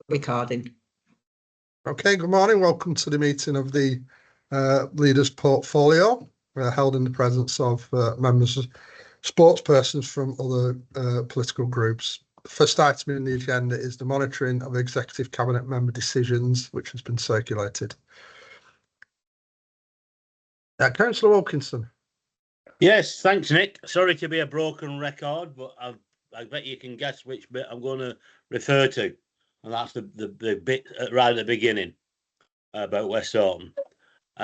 Recording. Okay, good morning. Welcome to the meeting of the Leaders Portfolio, held in the presence of members, sportspersons from other political groups. The first item in the agenda is the monitoring of Executive Cabinet member decisions, which has been circulated. Councillor Wilkinson. Yes, thanks, Nick. Sorry to be a broken record, but I bet you can guess which bit I'm going to refer to. And that's the bit right at the beginning about West Bolton.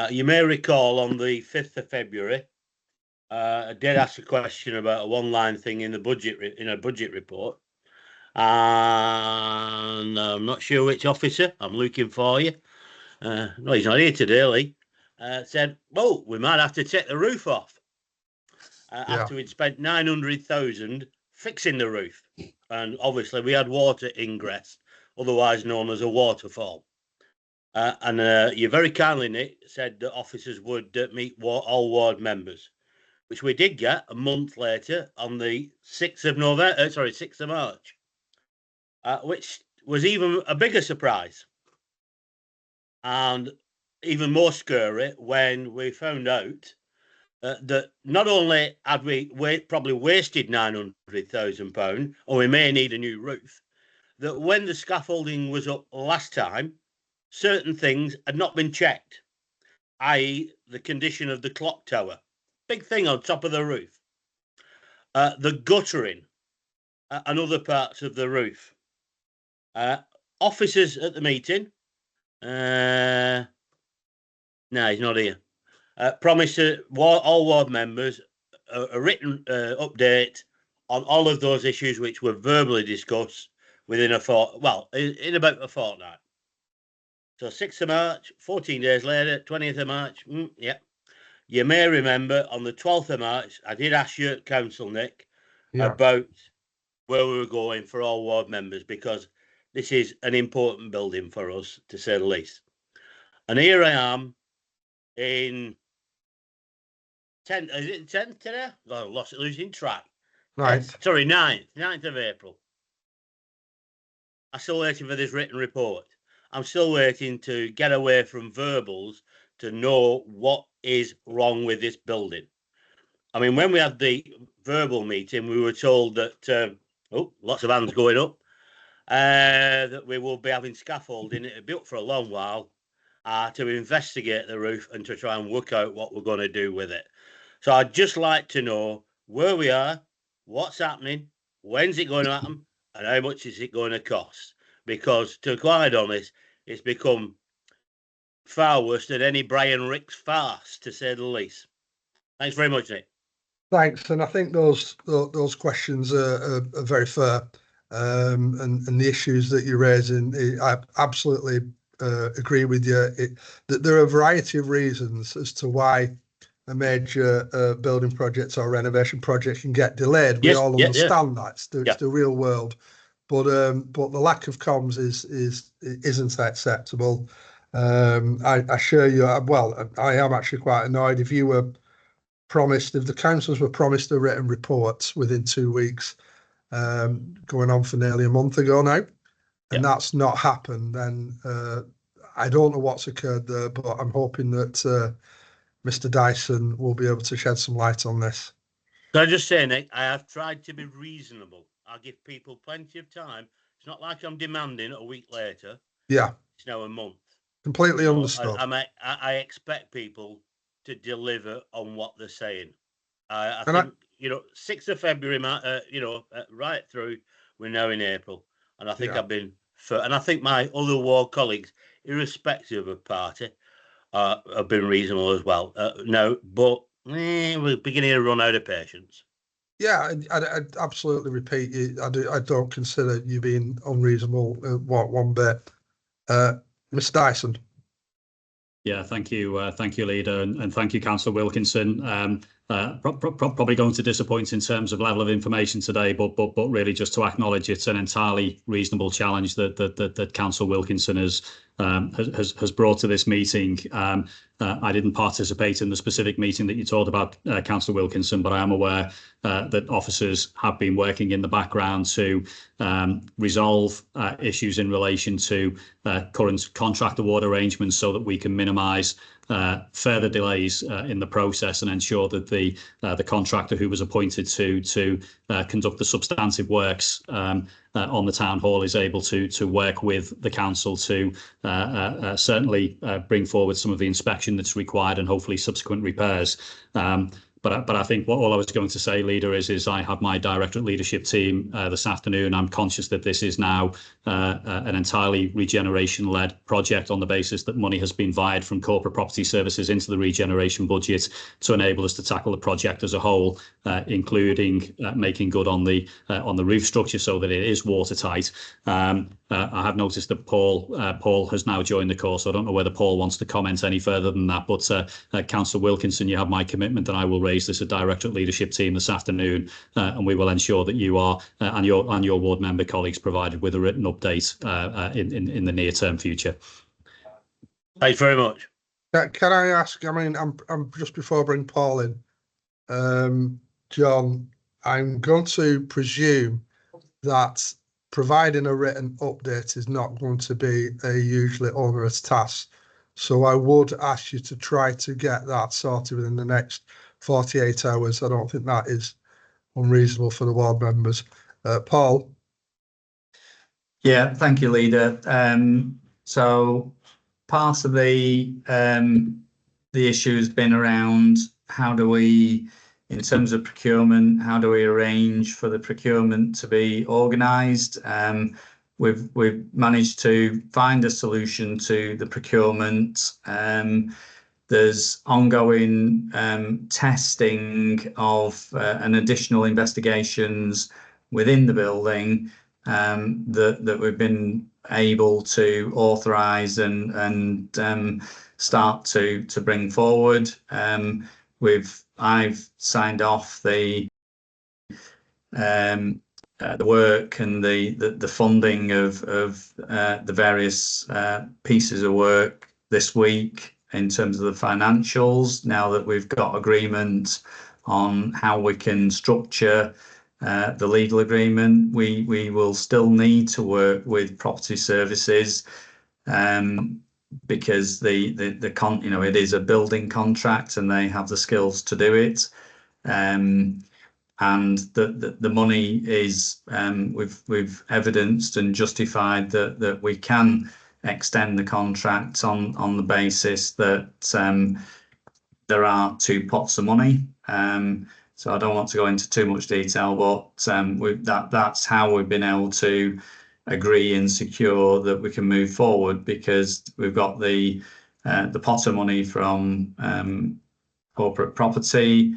You may recall on the 5th of February, I did ask a question about a one-line thing in the budget in a budget report. And I'm not sure which officer, I'm looking for you. No, he's not here today, Lee. Said, well, we might have to take the roof off. After we'd spent 900,000 fixing the roof. And obviously we had water ingress, otherwise known as a waterfall. And you very kindly, Nick, said that officers would meet all ward members, which we did get a month later on the 6th of March, which was even a bigger surprise. And even more scary when we found out that not only had we probably wasted £900,000, or we may need a new roof, that when the scaffolding was up last time, certain things had not been checked, i.e. the condition of the clock tower, big thing on top of the roof, the guttering and other parts of the roof. Officers at the meeting, no, he's not here. Promised all ward members a written update on all of those issues which were verbally discussed within in about a fortnight. So 6th of March, 14 days later, 20th of March, yeah. You may remember on the 12th of March, I did ask you at council, Nick, about where we were going for all ward members, because this is an important building for us, to say the least. And here I am in 10th, is it 10th today? I lost it, losing track. Right. Yes, sorry, 9th of April. I'm still waiting for this written report. I'm still waiting to get away from verbals to know what is wrong with this building. I mean, when we had the verbal meeting, we were told that, lots of hands going up, that we will be having scaffolding. It'll be up for a long while to investigate the roof and to try and work out what we're going to do with it. So I'd just like to know where we are, what's happening, when's it going to happen, and how much is it going to cost? Because, to be quite honest, it's become far worse than any Brian Ricks farce, to say the least. Thanks very much, Nick. Thanks, and I think those questions are very fair, and the issues that you're raising, I absolutely agree with you. That there are a variety of reasons as to why a major building project or renovation project can get delayed. We all understand that it's the real world, but the lack of comms isn't acceptable. I assure you, I am actually quite annoyed. If the councils were promised a written report within 2 weeks, going on for nearly a month ago now, and that's not happened, then I don't know what's occurred there, but I'm hoping that Mr. Dyson will be able to shed some light on this. Can I just say, Nick, I have tried to be reasonable. I'll give people plenty of time. It's not like I'm demanding a week later. Yeah. It's now a month. Completely understood. I expect people to deliver on what they're saying. I think, 6th of February, right through, we're now in April. And I think I've been, and I think my other ward colleagues, irrespective of party, have been reasonable as well. We're beginning to run out of patience. Yeah, I absolutely repeat you. I don't consider you being unreasonable one bit. Mr. Dyson. Yeah, thank you, Leader, and thank you, Councillor Wilkinson. Probably going to disappoint in terms of level of information today, but really just to acknowledge it's an entirely reasonable challenge that Councillor Wilkinson has brought to this meeting. I didn't participate in the specific meeting that you talked about, Councillor Wilkinson, but I am aware that officers have been working in the background to resolve issues in relation to current contract award arrangements so that we can minimise further delays in the process and ensure that the contractor who was appointed to conduct the substantive works on the town hall is able to work with the council to certainly bring forward some of the inspection that's required and hopefully subsequent repairs. But I think all I was going to say, Leader, is I have my directorate leadership team this afternoon. I'm conscious that this is now an entirely regeneration-led project on the basis that money has been vied from corporate property services into the regeneration budget to enable us to tackle the project as a whole, including making good on the roof structure so that it is watertight. I have noticed that Paul has now joined the call, so I don't know whether Paul wants to comment any further than that. But Councillor Wilkinson, you have my commitment that I will raise this at directorate leadership team this afternoon, and we will ensure that you are and your ward member colleagues provided with a written update in the near term future. Thanks very much. Can I ask? I mean, I'm just before I bring Paul in, John. I'm going to presume that providing a written update is not going to be a hugely onerous task. So I would ask you to try to get that sorted within the next 48 hours. I don't think that is unreasonable for the ward members. Paul? Yeah, thank you, Leader. So part of the issue has been around how do we, in terms of procurement, how do we arrange for the procurement to be organised? We've managed to find a solution to the procurement. There's ongoing testing of and additional investigations within the building that we've been able to authorise and start to bring forward. I've signed off the work and the funding of the various pieces of work this week in terms of the financials. Now that we've got agreement on how we can structure the legal agreement, we will still need to work with property services because it is a building contract and they have the skills to do it. And the money is we've evidenced and justified that we can extend the contract on the basis that there are two pots of money. So I don't want to go into too much detail, but that's how we've been able to agree and secure that we can move forward, because we've got the pot of money from corporate property.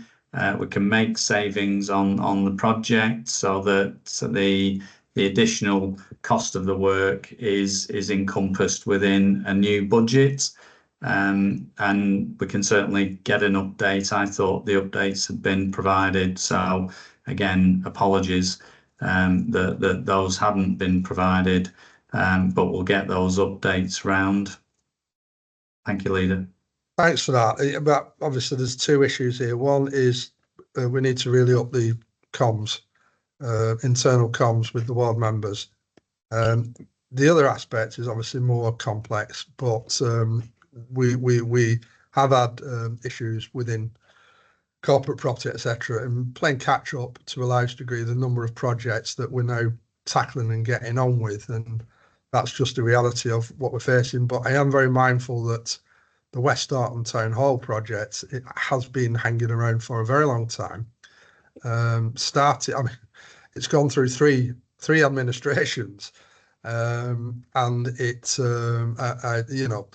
We can make savings on the project so that the additional cost of the work is encompassed within a new budget. And we can certainly get an update. I thought the updates had been provided, so again, apologies that those hadn't been provided, but we'll get those updates round. Thank you, Leader. Thanks for that. But obviously there's two issues here. One is we need to really up the comms, internal comms with the ward members. The other aspect is obviously more complex, but we have had issues within corporate property, etc., and playing catch up to a large degree the number of projects that we're now tackling and getting on with, and that's just the reality of what we're facing. But I am very mindful that the West Darton Town Hall project, it has been hanging around for a very long time. It's gone through three administrations, and it's the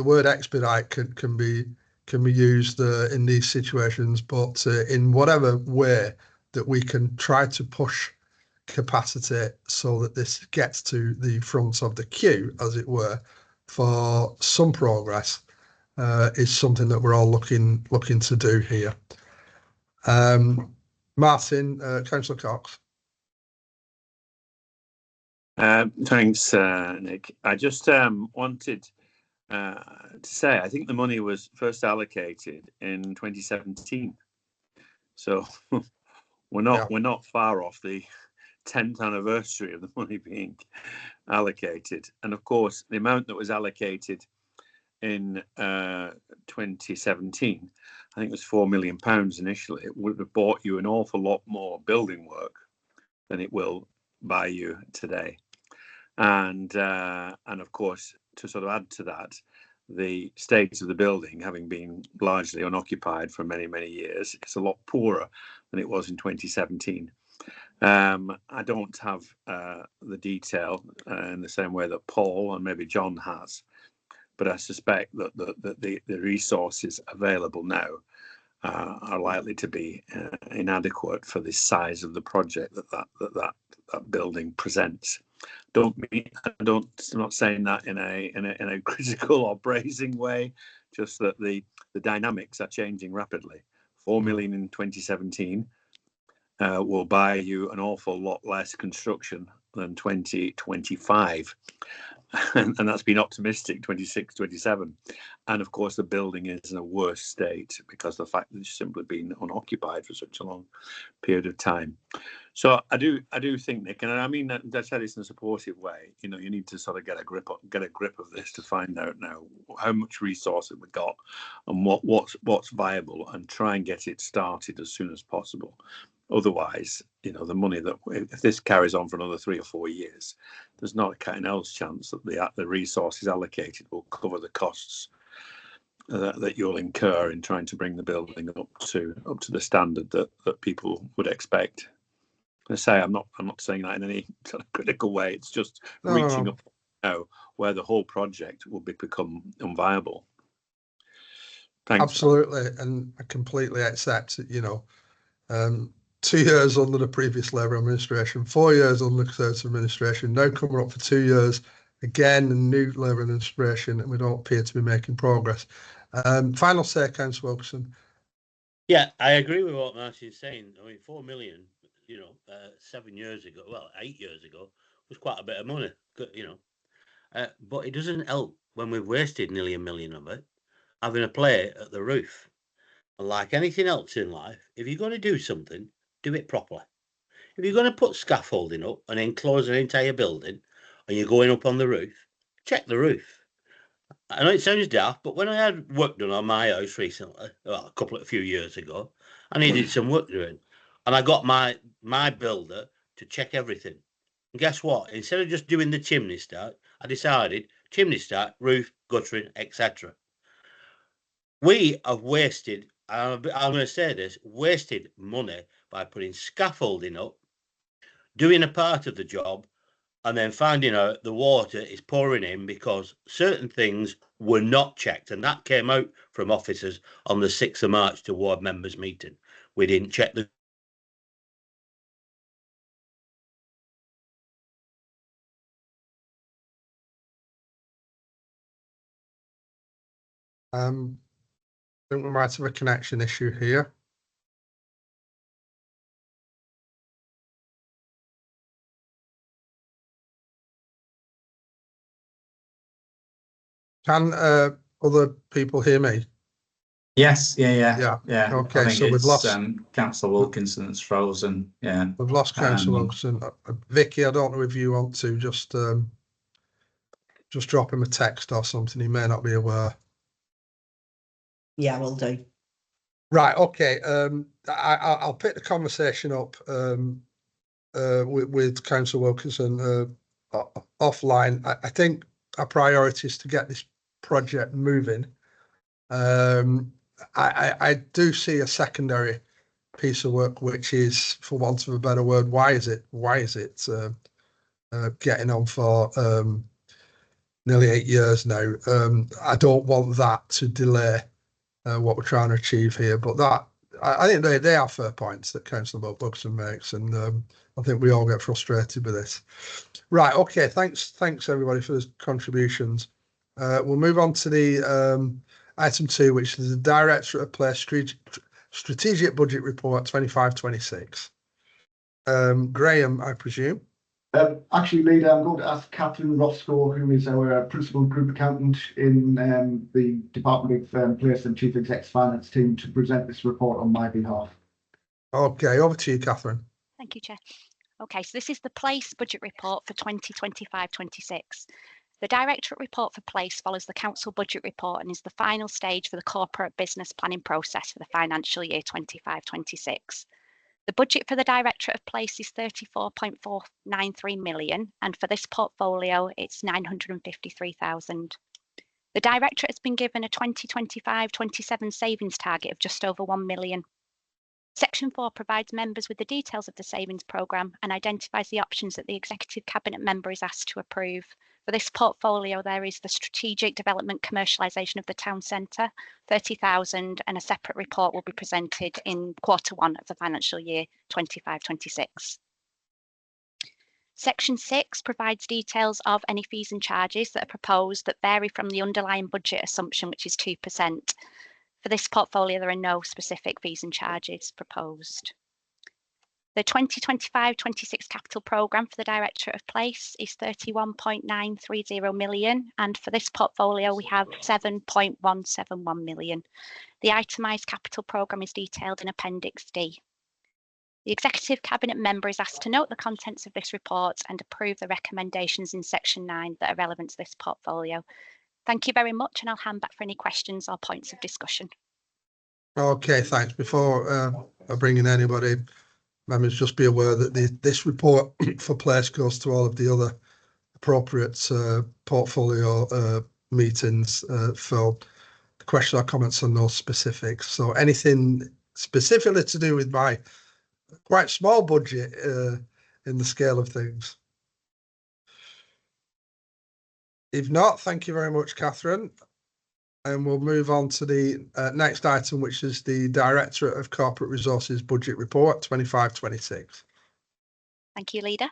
word expedite can be used in these situations, but in whatever way that we can try to push capacity so that this gets to the front of the queue, as it were, for some progress, is something that we're all looking to do here. Martin, Councillor Cox. Thanks, Nick. I just wanted to say I think the money was first allocated in 2017, so we're not far off the 10th anniversary of the money being allocated. And of course, the amount that was allocated in 2017, I think it was £4 million initially. It would have bought you an awful lot more building work than it will buy you today. And of course, to sort of add to that, the state of the building, having been largely unoccupied for many, many years, it's a lot poorer than it was in 2017. I don't have the detail in the same way that Paul and maybe John has, but I suspect that the resources available now are likely to be inadequate for the size of the project that building presents. I'm not saying that in a critical or praising way, just that the dynamics are changing rapidly. 4 million in 2017 will buy you an awful lot less construction than 2025. And that's been optimistic, 26, 27. And of course, the building is in a worse state because of the fact that it's simply been unoccupied for such a long period of time. So I do think, Nick, and I mean that I said this in a supportive way. You know, you need to sort of get a grip of this to find out now how much resource we've got and what's viable, and try and get it started as soon as possible. Otherwise, you know, the money that if this carries on for another 3 or 4 years, there's not a cat and else chance that the resources allocated will cover the costs that you'll incur in trying to bring the building up to the standard that people would expect. I say I'm not saying that in any sort of critical way. It's just reaching up now where the whole project will become unviable. Thanks. Absolutely, and I completely accept it. You know, 2 years under the previous Labour administration, 4 years under the Conservative administration, now coming up for 2 years again, the new Labour administration, and we don't appear to be making progress. Final say, Councillor Wilkinson. Yeah, I agree with what Martin's saying. I mean, 4 million, 7 years ago, well, 8 years ago, was quite a bit of money, but it doesn't help when we've wasted nearly £1 million of it, having a play at the roof. And like anything else in life, if you're going to do something, do it properly. If you're going to put scaffolding up and enclose an entire building and you're going up on the roof, check the roof. I know it sounds daft, but when I had work done on my house recently, well, a few years ago, I needed some work doing, and I got my builder to check everything. And guess what? Instead of just doing the chimney stack, I decided chimney stack, roof, guttering, etc. We have wasted, I'm going to say this, wasted money by putting scaffolding up, doing a part of the job, and then finding out the water is pouring in because certain things were not checked. And that came out from officers on the 6th of March to ward members meeting. We didn't check the... I think we might have a connection issue here. Can other people hear me? Yes, yeah. Okay, so we've lost Councillor Wilkinson. It's frozen. Yeah, we've lost Councillor Wilkinson. Vicky, I don't know if you want to just drop him a text or something. He may not be aware. Yeah, will do. Right. Okay. I'll pick the conversation up with Councillor Wilkinson offline. I think our priority is to get this project moving. I do see a secondary piece of work, which is, for want of a better word, why is it getting on for nearly 8 years now? I don't want that to delay what we're trying to achieve here, but that I think they are fair points that Councillor Wilkinson makes, and I think we all get frustrated with this. Right. Okay. Thanks everybody for the contributions. We'll move on to the item 2, which is the Directorate of Place Strategic Budget Report 25-26. Graham, I presume. Actually, Leader, I'm going to ask Catherine Roscoe, who is our principal group accountant in the Department of Place and Chief Exec's Finance team, to present this report on my behalf. Okay, over to you, Catherine. Thank you, Chair. Okay, so this is the Place Budget Report for 2025-26. The Directorate Report for Place follows the Council Budget Report and is the final stage for the corporate business planning process for the financial year 25-26. The budget for the Directorate of Place is 34.493 million, and for this portfolio, it's 953,000. The Directorate has been given a 2025-27 savings target of just over 1 million. Section 4 provides members with the details of the savings programme and identifies the options that the Executive Cabinet member is asked to approve. For this portfolio, there is the Strategic Development Commercialisation of the Town Centre, 30,000, and a separate report will be presented in Q1 of the financial year 25-26. Section 6 provides details of any fees and charges that are proposed that vary from the underlying budget assumption, which is 2%. For this portfolio, there are no specific fees and charges proposed. The 2025-26 capital programme for the Directorate of Place is 31.930 million, and for this portfolio we have 7.171 million. The itemised capital programme is detailed in Appendix D. The Executive Cabinet member is asked to note the contents of this report and approve the recommendations in Section 9 that are relevant to this portfolio. Thank you very much, and I'll hand back for any questions or points of discussion. Okay, thanks. Before I bring in anybody, members just be aware that this report for Place goes to all of the other appropriate portfolio meetings for questions or comments on those specifics. So anything specifically to do with my quite small budget in the scale of things. If not, thank you very much, Catherine. And we'll move on to the next item, which is the Directorate of Corporate Resources Budget Report 25-26. Thank you, Leader.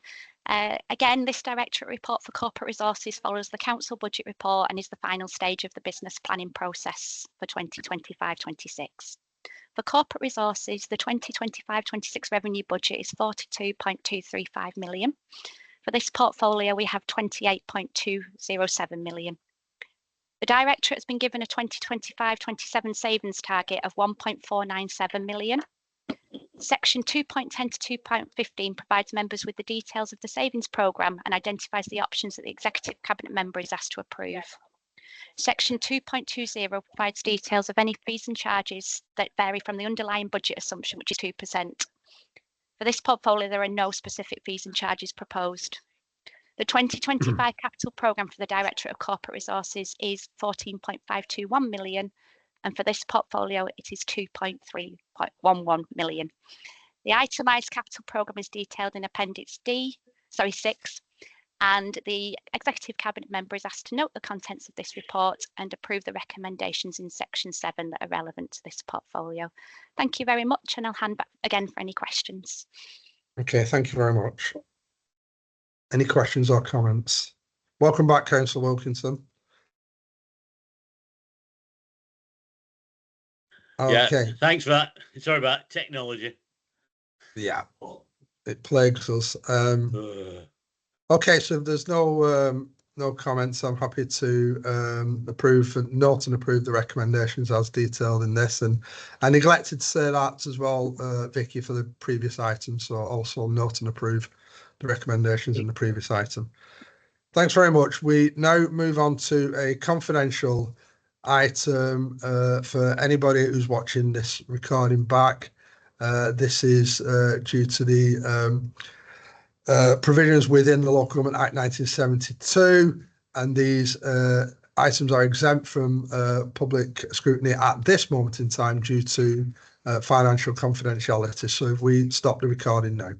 Again, this Directorate Report for Corporate Resources follows the Council Budget Report and is the final stage of the business planning process for 2025-26. For Corporate Resources, the 2025-26 revenue budget is 42.235 million. For this portfolio, we have 28.207 million. The Directorate has been given a 2025-27 savings target of 1.497 million. Section 2.10 to 2.15 provides members with the details of the savings programme and identifies the options that the Executive Cabinet member is asked to approve. Section 2.20 provides details of any fees and charges that vary from the underlying budget assumption, which is 2%. For this portfolio, there are no specific fees and charges proposed. The 2025 capital programme for the Directorate of Corporate Resources is 14.521 million, and for this portfolio, it is 2.311 million. The itemised capital programme is detailed in Appendix 6, and the Executive Cabinet member is asked to note the contents of this report and approve the recommendations in Section 7 that are relevant to this portfolio. Thank you very much, and I'll hand back again for any questions. Okay, thank you very much. Any questions or comments? Welcome back, Councillor Wilkinson. Okay. Yeah, thanks for that. Sorry about technology. Yeah, it plagues us. Okay, so if there's no comments, I'm happy to note and approve the recommendations as detailed in this. And I neglected to say that as well, Vicky, for the previous item. So also note and approve the recommendations in the previous item. Thanks very much. We now move on to a confidential item for anybody who's watching this recording back. This is due to the provisions within the Local Government Act 1972, and these items are exempt from public scrutiny at this moment in time due to financial confidentiality. So if we stop the recording now.